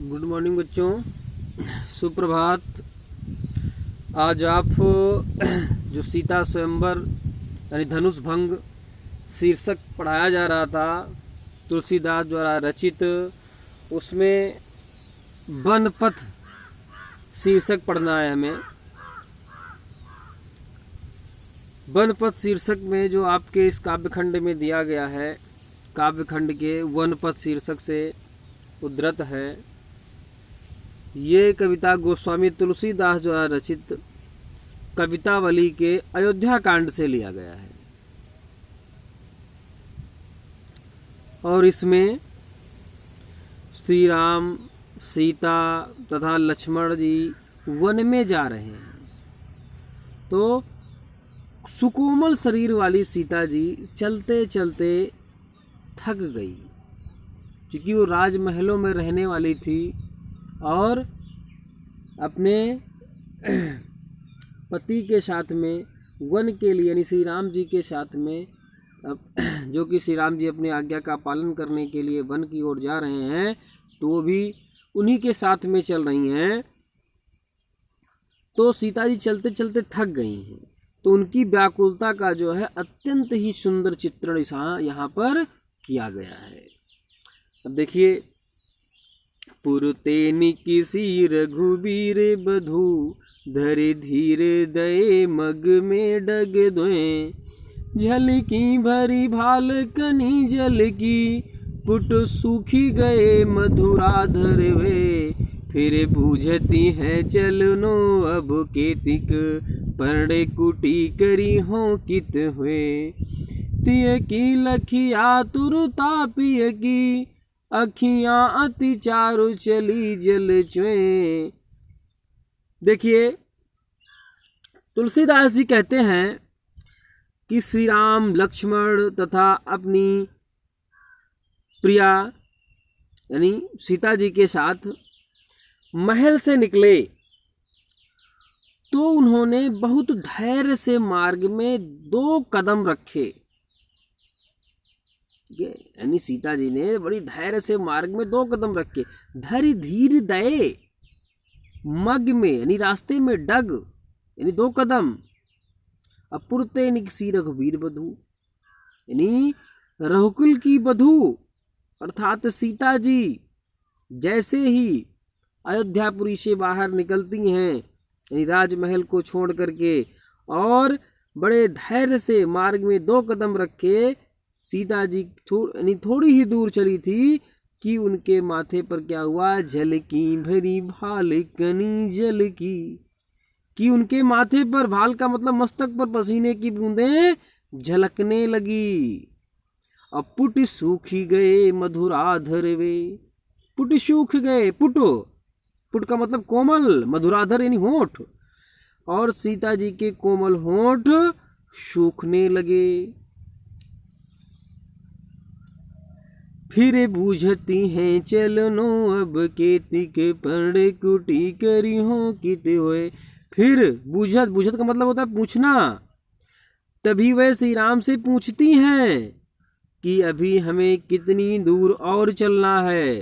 Good morning बच्चों, सुप्रभात। आज आप जो सीता स्वयंवर यानी धनुष भंग शीर्षक पढ़ाया जा रहा था तुलसीदास द्वारा रचित, उसमें वनपथ शीर्षक पढ़ना है हमें। वनपथ शीर्षक में जो आपके इस काव्यखंड में दिया गया है, काव्यखंड के वनपथ शीर्षक से उद्धृत है। ये कविता गोस्वामी तुलसीदास द्वारा रचित कवितावली के अयोध्या कांड से लिया गया है और इसमें श्री राम, सीता तथा लक्ष्मण जी वन में जा रहे हैं। तो सुकोमल शरीर वाली सीता जी चलते चलते थक गई, क्योंकि वो राजमहलों में रहने वाली थी और अपने पति के साथ में वन के लिए यानी श्री राम जी के साथ में, जो कि श्री राम जी अपनी आज्ञा का पालन करने के लिए वन की ओर जा रहे हैं, तो वो भी उन्हीं के साथ में चल रही हैं। तो सीता जी चलते चलते थक गई हैं, तो उनकी व्याकुलता का जो है अत्यंत ही सुंदर चित्रण यहाँ पर किया गया है। अब देखिए, पुरते निकिसी रघुबीर बधू, धरे धीर दये मग में डग दोए, झलकी भरी भाल कनी जल की, पुट सूखी गए मधुराधर वे, फिर बूझती है चलनो अब केतिक, परड़े कुटी करी हो कित हुए, तिय की लखिया तुरता पिय की, अखियां अति चारु चली जल चुए। देखिए, तुलसीदास जी कहते हैं कि श्री राम, लक्ष्मण तथा अपनी प्रिया यानी सीता जी के साथ महल से निकले, तो उन्होंने बहुत धैर्य से मार्ग में 2 कदम रखे। यानी सीता जी ने बड़ी धैर्य से मार्ग में 2 कदम रखे। धरि धीर दये मग में यानी रास्ते में डग यानी 2 कदम। अपुरते निकसी रघुबीर बधू यानी रघुकुल की बधू अर्थात सीता जी जैसे ही अयोध्यापुरी से बाहर निकलती हैं, यानी राजमहल को छोड़ करके, और बड़े धैर्य से मार्ग में 2 कदम रखे, सीता जी थोड़ी ही दूर चली थी कि उनके माथे पर क्या हुआ, झलकी भरी भाल कनी जल की, कि उनके माथे पर, भाल का मतलब मस्तक पर, पसीने की बूंदें झलकने लगी। अब पुट सूखी गए मधुराधर वे, पुट सूख गए, पुट का मतलब कोमल, मधुराधर यानी होठ, और सीता जी के कोमल होठ सूखने लगे। फिर बूझती हैं चलनो अब केतिक, पड़े कुटी करी हो कित होए। फिर बूझत का मतलब होता है पूछना। तभी वह श्री राम से पूछती हैं कि अभी हमें कितनी दूर और चलना है।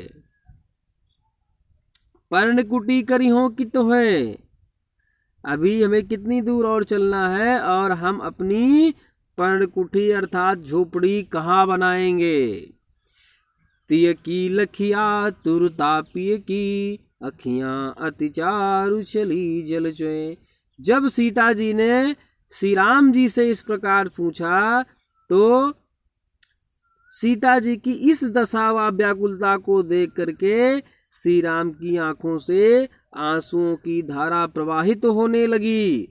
पर्ण कुटी करी हो कित होए, अभी हमें कितनी दूर और चलना है, और हम अपनी पर्णकुटी अर्थात झोपड़ी कहाँ बनाएंगे। तिय की लखिया तुरता पिय की, अखियां अति चारु चली जल चुए। जब सीता जी ने श्री राम जी से इस प्रकार पूछा, तो सीता जी की इस दशा व व्याकुलता को देख करके श्री राम की आंखों से आंसुओं की धारा प्रवाहित होने लगी।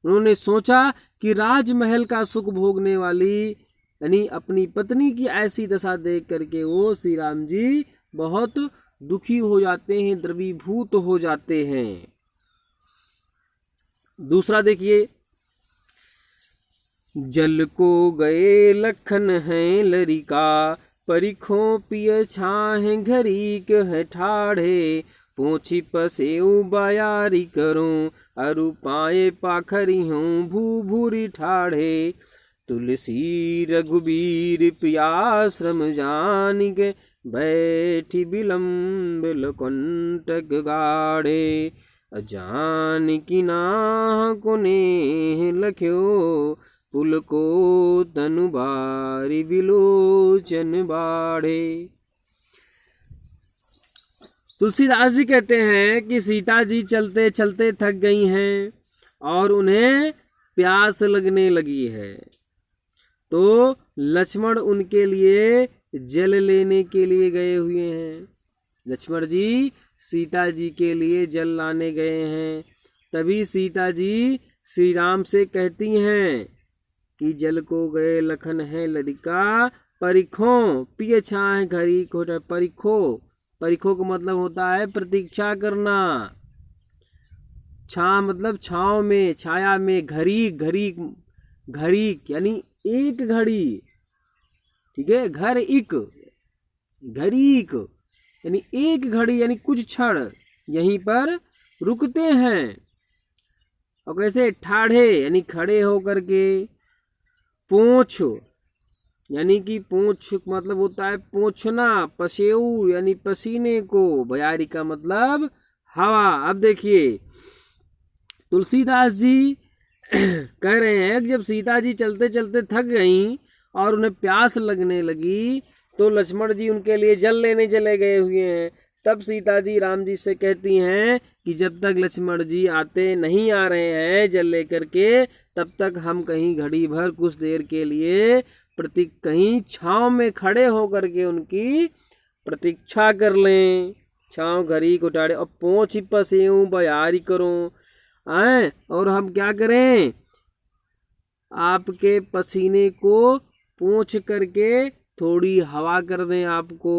उन्होंने सोचा कि राजमहल का सुख भोगने वाली यानी अपनी पत्नी की ऐसी दशा देख करके वो श्री राम जी बहुत दुखी हो जाते हैं, द्रवीभूत हो जाते हैं। दूसरा देखिए, जल को गए लखन है लरिका, परिखों पिय छाहे घरीक है ठाढ़े, पोछी पसेऊ बयारी करूं, अरु पाए पाखरी हूँ भू भूरी ठाढ़े, तुलसी रघुबीर प्रियाश्रम जान के, बैठी विलम्ब कंटक गाढ़े। जानकी नाहको नेह लख्यो पुल को तनु बारी बिलोचन बाढ़े। तुलसीदास जी कहते हैं कि सीता जी चलते चलते थक गई हैं और उन्हें प्यास लगने लगी है, तो लक्ष्मण उनके लिए जल लेने के लिए गए हुए हैं। लक्ष्मण जी सीता जी के लिए जल लाने गए हैं। तभी सीता जी श्री राम से कहती हैं कि जल को गए लखन है लड़का परिखो, पिए छाए घरी खोटा। परिखो, परिखो का मतलब होता है प्रतीक्षा करना। छा मतलब छाँव में, छाया में। घरी, घरी, घड़ी यानी एक घड़ी, ठीक है। घर एक, घरीक यानी एक घड़ी, यानी कुछ क्षण यहीं पर रुकते हैं। और कैसे? ठाढ़े यानी खड़े होकर के। पोंछ यानी कि पोंछ मतलब होता है पोंछना। पसेऊ यानी पसीने को। बयारी का मतलब हवा। अब देखिए तुलसीदास जी कह रहे हैं कि जब सीता जी चलते चलते थक गईं और उन्हें प्यास लगने लगी, तो लक्ष्मण जी उनके लिए जल लेने चले गए हुए हैं। तब सीता जी राम जी से कहती हैं कि जब तक लक्ष्मण जी आते नहीं आ रहे हैं जल लेकर के, तब तक हम कहीं घड़ी भर कुछ देर के लिए कहीं छाँव में खड़े होकर के उनकी प्रतीक्षा कर लें। छाँव घड़ी को टाड़े और पोंछ पसेऊ बयारी करो आए। और हम क्या करें? आपके पसीने को पोंछ करके थोड़ी हवा कर दें आपको।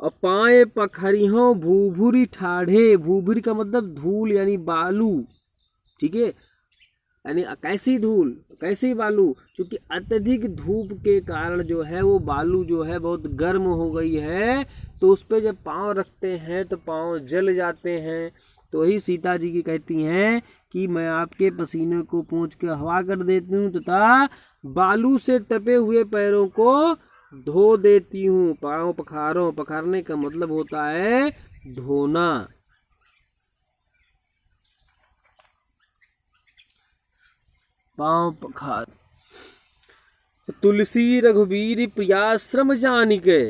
और पाए पखरियों भूभुरी ठाढ़े। भूभुरी का मतलब धूल यानी बालू, ठीक है। यानी कैसी धूल, कैसी बालू? क्योंकि अत्यधिक धूप के कारण जो है वो बालू जो है बहुत गर्म हो गई है, तो उस पे जब पाँव रखते हैं तो पाँव जल जाते हैं। तो वही सीता जी की कहती हैं कि मैं आपके पसीने को पोंछ के हवा कर देती हूँ तथा बालू से तपे हुए पैरों को धो देती हूँ। पाँव पखारो, पखारने का मतलब होता है धोना। पाँव पखार। तुलसी रघुवीर प्रियाश्रम जानिके।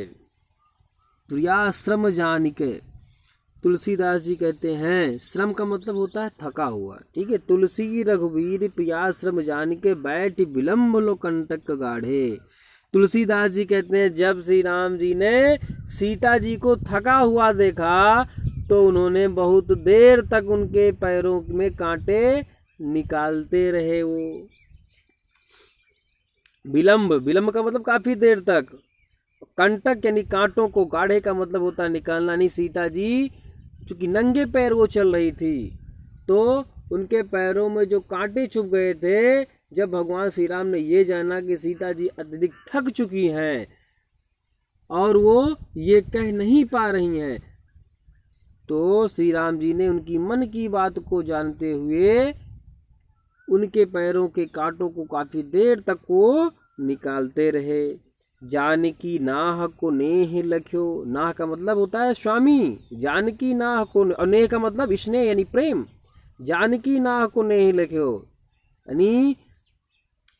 प्रियाश्रम जानिके तुलसीदास जी कहते हैं, श्रम का मतलब होता है थका हुआ, ठीक है। तुलसी रघुवीर प्रियाश्रम जानिके बैठ विलम्ब लो कंटक गाढ़े। तुलसीदास जी कहते हैं जब श्री राम जी ने सीता जी को थका हुआ देखा तो उन्होंने बहुत देर तक उनके पैरों में कांटे निकालते रहे। वो विलम्ब, विलम्ब का मतलब काफी देर तक। कंटक यानी कांटों को, गाढ़े का मतलब होता है निकालना। नहीं, सीता जी चूंकि नंगे पैर वो चल रही थी तो उनके पैरों में जो कांटे चुभ गए थे, जब भगवान श्री राम ने ये जाना कि सीता जी अत्यधिक थक चुकी हैं और वो ये कह नहीं पा रही हैं, तो श्री राम जी ने उनकी मन की बात को जानते हुए उनके पैरों के कांटों को काफी देर तक वो निकालते रहे। जानकी नाह को नेह लख्यो। नाह का मतलब होता है स्वामी। जानकी नाह को, और नेह का मतलब स्नेह यानी प्रेम। जानकी नाह को नेह लख्यो यानी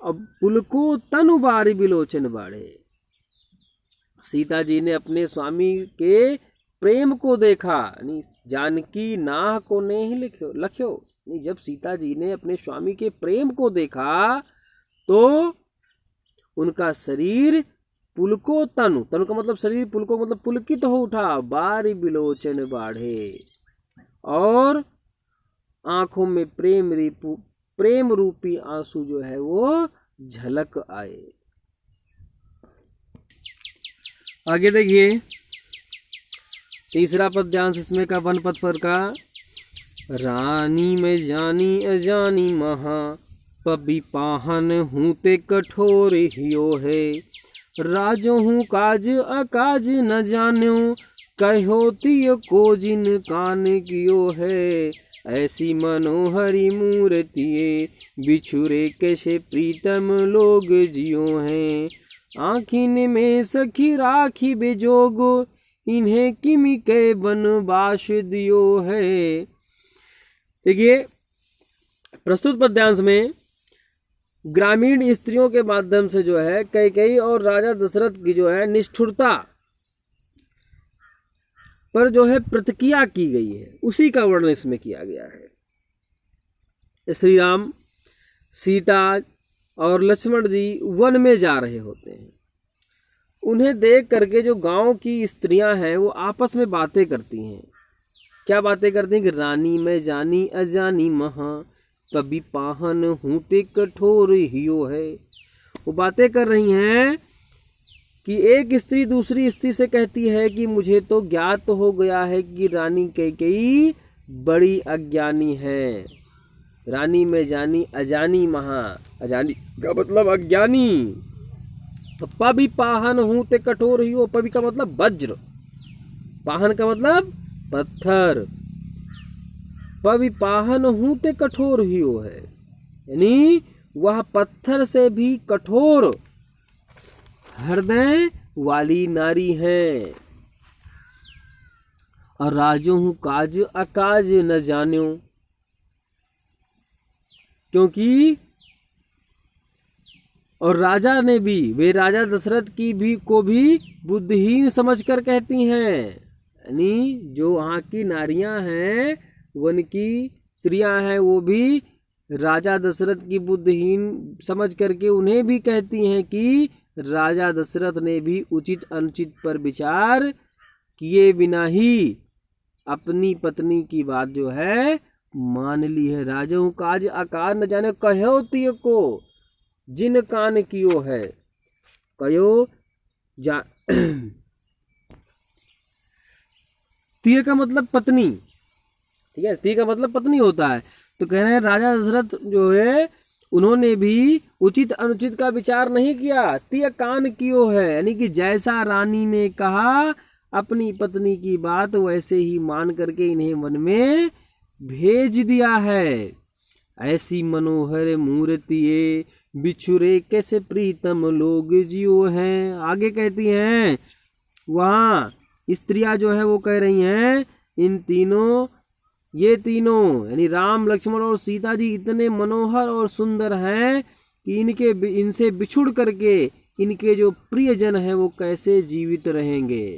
अब पुलको तनु बारी बिलोचन बाढ़े। सीता जी ने अपने स्वामी के प्रेम को देखा। यानी जानकी नाह को नेह लख्यो, लख्यो जब सीता जी ने अपने स्वामी के प्रेम को देखा तो उनका शरीर पुलको तनु, तनु का मतलब शरीर, पुलको मतलब पुलकित हो उठा। बारी बिलोचन बाढ़े और आंखों में प्रेम रूपी आंसू जो है वो झलक आए। आगे देखिए तीसरा पद ध्यान से इसमें का वन पद पर का। रानी में जानी अजानी महा पबी पाहन हूँ ते कठोर हियो है। राजो हूँ काज अकाज न जान्यो कहोती को जिन कान कियो है। ऐसी मनोहरी मूर्तिये बिछुरे कैसे प्रीतम लोग जियो हैं। आखिन में सखी राखी बेजोग, इन्हें किमी के बनवास दियो है। देखिए प्रस्तुत पद्यांश में ग्रामीण स्त्रियों के माध्यम से जो है कैकेयी और राजा दशरथ की जो है निष्ठुरता पर जो है प्रतिक्रिया की गई है, उसी का वर्णन इसमें किया गया है। श्री राम, सीता और लक्ष्मण जी वन में जा रहे होते हैं। उन्हें देख करके जो गांव की स्त्रियां हैं वो आपस में बातें करती हैं। क्या बातें करती हैं कि रानी मैं जानी अजानी महा, कभी पाहन हूँ ते कठोर हियो है। वो बातें कर रही हैं कि एक स्त्री दूसरी स्त्री से कहती है कि मुझे तो ज्ञात हो गया है कि रानी कैकेयी बड़ी अज्ञानी है। रानी में जानी अजानी महा, अजानी का मतलब अज्ञानी। तो पवि पाहन हूं ते कठोर ही हो, पवि का मतलब वज्र, पाहन का मतलब पत्थर। पवि पाहन हूं ते कठोर ही हो है, यानी वह पत्थर से भी कठोर हृदय वाली नारी है। और राजो हूं काज अकाज न जान्यो, क्योंकि और राजा ने भी, वे राजा दशरथ की भी को भी बुद्धिहीन समझकर कहती हैं, यानी जो वहाँ की नारियां हैं, वन की स्त्रियां हैं, वो भी राजा दशरथ की बुद्धिहीन समझ करके उन्हें भी कहती हैं कि राजा दशरथ ने भी उचित अनुचित पर विचार किए बिना ही अपनी पत्नी की बात जो है मान ली है। राजो काज आकार न जाने, कहो तिय को जिन कान कियो है, कयो जा तिय का मतलब पत्नी, ठीक है, तिय का मतलब पत्नी होता है। तो कह रहे हैं राजा दशरथ जो है उन्होंने भी उचित अनुचित का विचार नहीं किया, तिय कान कियो है, यानी कि जैसा रानी ने कहा अपनी पत्नी की बात वैसे ही मान करके इन्हें वन में भेज दिया है। ऐसी मनोहर मूर्ति बिछुरे कैसे प्रीतम लोग जियो हैं। आगे कहती हैं वहाँ स्त्रियां जो है वो कह रही हैं इन तीनों, ये तीनों यानी राम लक्ष्मण और सीता जी इतने मनोहर और सुंदर हैं कि इनसे बिछुड़ करके इनके जो प्रियजन हैं वो कैसे जीवित रहेंगे।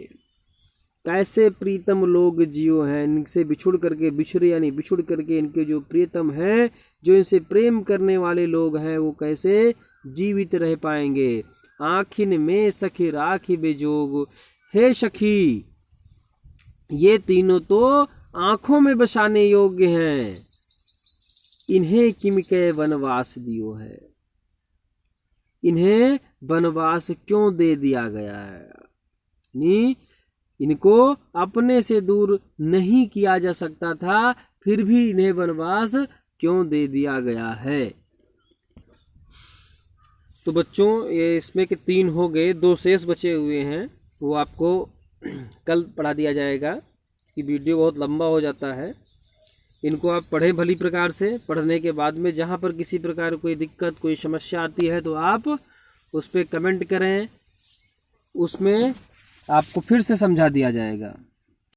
कैसे प्रीतम लोग जियो हैं, इनसे बिछुड़ करके, बिछुड़े यानी बिछुड़ करके इनके जो प्रियतम हैं, जो इनसे प्रेम करने वाले लोग हैं, वो कैसे जीवित रह पाएंगे। आखिन में सखी राखी बेजोग, हे सखी ये तीनों तो आंखों में बसाने योग्य हैं, इन्हें किमके वनवास दियो है, इन्हें वनवास क्यों दे दिया गया है। इनको अपने से दूर नहीं किया जा सकता था, फिर भी इन्हें वनवास क्यों दे दिया गया है। तो बच्चों ये इसमें के 3 हो गए, 2 शेष बचे हुए हैं, वो आपको कल पढ़ा दिया जाएगा कि वीडियो बहुत लंबा हो जाता है। इनको आप पढ़ें भली प्रकार से। पढ़ने के बाद में जहाँ पर किसी प्रकार कोई दिक्कत, कोई समस्या आती है तो आप उस पर कमेंट करें, उसमें आपको फिर से समझा दिया जाएगा।